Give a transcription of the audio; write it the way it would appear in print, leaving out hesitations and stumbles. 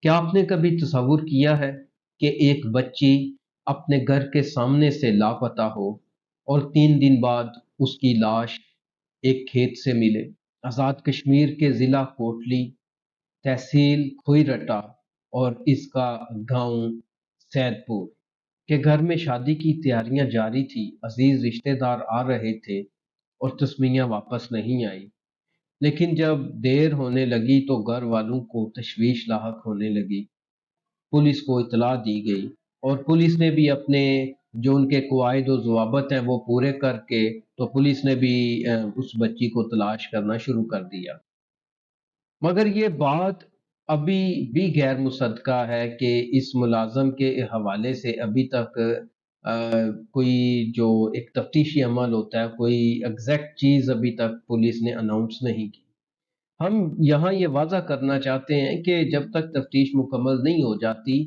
کیا آپ نے کبھی تصور کیا ہے کہ ایک بچی اپنے گھر کے سامنے سے لاپتہ ہو اور 3 دن بعد اس کی لاش ایک کھیت سے ملے؟ آزاد کشمیر کے ضلع کوٹلی، تحصیل کھوئی رٹا اور اس کا گاؤں سید پور کے گھر میں شادی کی تیاریاں جاری تھی، عزیز رشتہ دار آ رہے تھے اور تسمیہ واپس نہیں آئی۔ لیکن جب دیر ہونے لگی تو گھر والوں کو تشویش لاحق ہونے لگی۔ پولیس کو اطلاع دی گئی اور پولیس نے بھی اپنے جو ان کے قواعد و ضوابط ہیں وہ پورے کر کے تو پولیس نے بھی اس بچی کو تلاش کرنا شروع کر دیا۔ مگر یہ بات ابھی بھی غیر مصدقہ ہے کہ اس ملازم کے حوالے سے ابھی تک کوئی جو ایک تفتیشی عمل ہوتا ہے، کوئی ایگزیکٹ چیز ابھی تک پولیس نے اناؤنس نہیں کی۔ ہم یہاں یہ واضح کرنا چاہتے ہیں کہ جب تک تفتیش مکمل نہیں ہو جاتی